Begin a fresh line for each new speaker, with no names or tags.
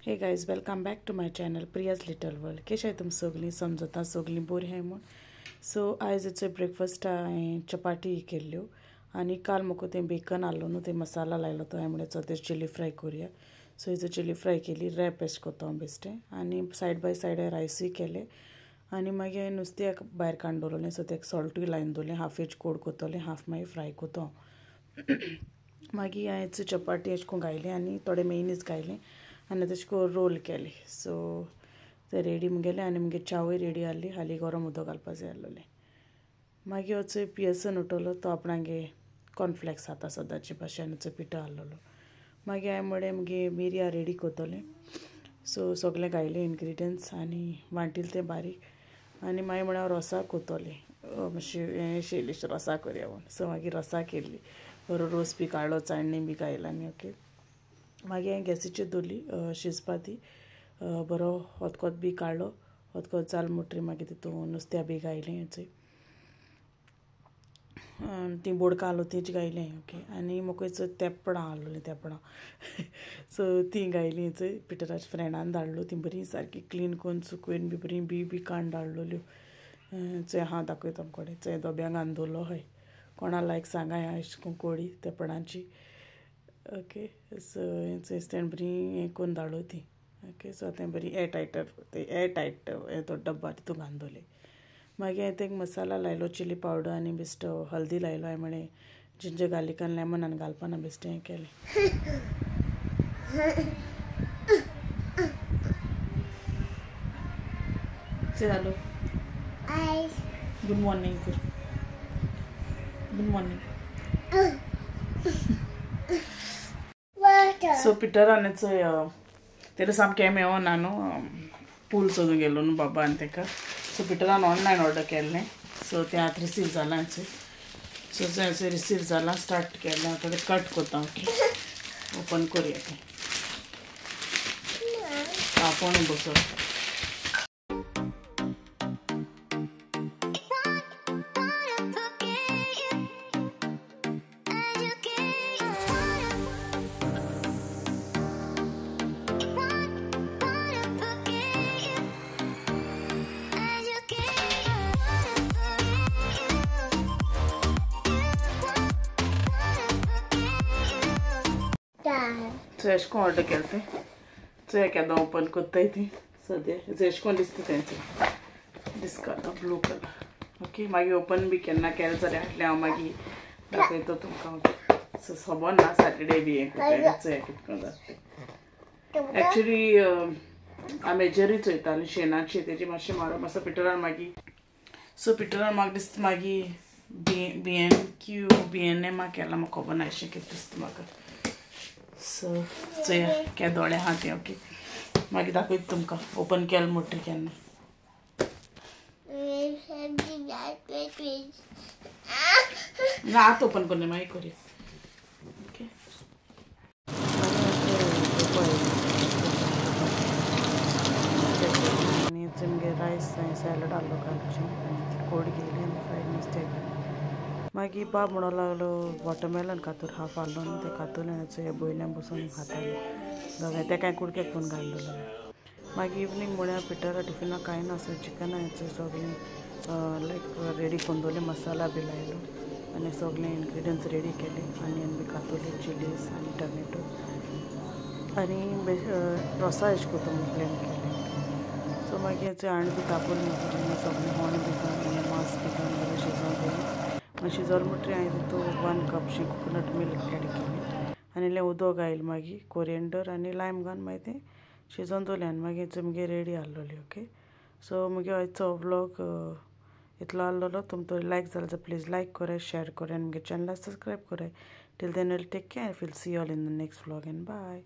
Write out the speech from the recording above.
हे guys welcome back to my channel Priya's little world. कशें आहे तुम सगलीं? समजता सगलीं बरी आहाय म्हूण. सो आयजचो ब्रेकफास्ट हांवें चपाती केल्ल्यो आनी काल म्हाका तें बेकन हाडलो न्हू, ते मसाला लायलो तो हांवें म्हणलें चल चिली फ्राय करुया. सो हेजो चिली फ्राय केली, रॅप एशें कोतो हांव बेश्टें आनी सायड बाय सायड रायसूय केलें आनी मागीर हांवें नुस्तें भायर काडून दवरलें. सो तेका सॉल्टूय लायन दवरलें, हाफ एज कोड कोतोलें, हाफ मागीर फ्राय कोतो हांव. मागीर हांवें चपाती एशें कोन्न घायलें आनी थोडें मेयोनीज घायलें आनी तशें करून रोल केले. सो ते रेडी मुगेलें आनी मुगे चावूय रेडी आहली, हालीं गरम उदक घालपा जाय आहलोलें. मागीर हो चोय पियर्सन उठलो, तो आपणागे कॉर्नफ्लेक्स खाता सदांचे भाशेन पिठो आहलोलो. मागीर हांवें म्हणलें मुगे मिरयां रेडी कोतोलें. सो सगलें घायलें इनग्रिडियंट्स आनी वांटिलें तें बारीक आनी मागीर म्हळ्यार हांव रोसा कोतोलें, मातशें हें शेलीश रोसा करया म्हूण. सो मागीर रोसा केल्ली, बरो रोस बी काडलो, चाळणी बी घायलां ओके. मागीर हांवें गॅसीचेर दवरली शिजपा ती. बरो खतखतो बी काडलो, खतखतो जाल म्हणटरी मागीर तितून नुस्त्या बी घायलें चोय, ती बोडका आहलो तीच घायलें ओके. आनी म्हाका चोय तेपणां आहलोलीं तेपणां सो तीं घायलीं चोय. पिटराच्या फ्रेंडान धाडलो, ती बरी सारकी क्लीन करून सुकून बी बरी बी काडून धाडलोल्यो चोय. हांव दाखयता तुमकोडे चोय डोब्यां घालून दवरलो हय. कोणा लायक सांगाय हांव अशें करून कोडी तेपणांची ओके. सो चोय तेणें बरी हें करून धाडलो ती ओके. सो तें बरी एर टायट तो डब्बा तितून घालून दवरलें. मागीर हांवें तेका मसाला लायलो, चिली पावडर आनी बेश्टो हल्दी लायलो. हांवें म्हणलें जिंजर गार्लीक आनी लेमन आनी घालपाना, बेश्टें हें केलें. चल हॅलो, गुड मॉर्निंग कर, गुड मॉर्निंग. सो पिटरान चोय तेका सामकें मेळोना न्हू, पूल सोदूंक गेलो न्हू बाबा आनी तेका. सो पिटरान ऑनलायन ऑर्डर केल्लें. सो तें आतां रिसीव जालां चोय. सो चोय रिसीव जालां, स्टार्ट केलें. हांव थोडें कट कोता ओके. ओपन करुया तें. कोणी बसो. सो एशें कोन्न ऑर्डर केलें तें. चोय केन्ना ओपन कोत्ताय ती सद्या. एशें कोन्न दिसता तेंचें, दीस कलर ब्लू कलर ओके. मागीर ओपन बी केन्ना केलें जाल्यार हाटलें हांव मागीर दाखयता तुमकां ओके. सो खबर ना सॅटर्डे बी हें कोत्ताय चोय कितें करून जाता तें. एक्चुली हांव मेजरूय चोयतालें शेणाची, तेजी मातशें म्हारग आसा पिटरान मागीर. सो पिटरान म्हाका दिसता मागीर BNM केलां, म्हाका खबर ना अशें कितें दिसता म्हाका. सो चोय केदोळें आहा तें ओके. मागीर दाखयता तुमकां ओपन केलें म्हणटरी केन्ना. ना आतां ओपन करना, मागीर करुया ओके. आनी तुमगे रायस सॅलड आहलो कालचें आनी ती कोड घेयली आनी फ्रायड नुस्तें घेतलें. मागीर बाब म्हणो लागलो वॉटरमेलन खातर हाफ आहलो न्हू, तें खातोलें चोय बोयल्यान बसून खातालें दोगांय. तेका हांवें कुडकेक करून घालून दवरलें. मागीर इवनींग म्हळ्यार पिटरा टिफिनाक कांय ना, सो चिकन हांवें सगळें लायक रेडी करून दवरलें, मसाला बी लायलो आनी सगळें इनग्रिडियंट्स रेडी केले. आनियन बी कातोले, चिलीज आनी टमॅटो आनी रोसा एशें कोन्न प्लेन केलें. सो मागीर चोय हांड बी तापोवन घातलें, सगळें होण बी घालून मांस बी घालून बरें शिजोवन दवरलें. मागीर शिजोलें म्हणटरी हांवें तितून 1 कपशें कोकोनट मिल्क एड केलें आनी इल्लें उदक घायलें. मागीर कोरिएंडर आनी लायम घालून मागीर तें शिजोवन दवरलें आनी मागीर चोय मुगे रेडी आहलोली ओके. सो मुगे आयचो व्लॉग इतलो आहलोलो. तुमकां लायक जालो जाल्यार प्लीज लायक कराय, शेअर कराय आनी मुगे चॅनलाक सब्सक्रायब कराय. Till then will take care, will see you all in the next vlog and bye.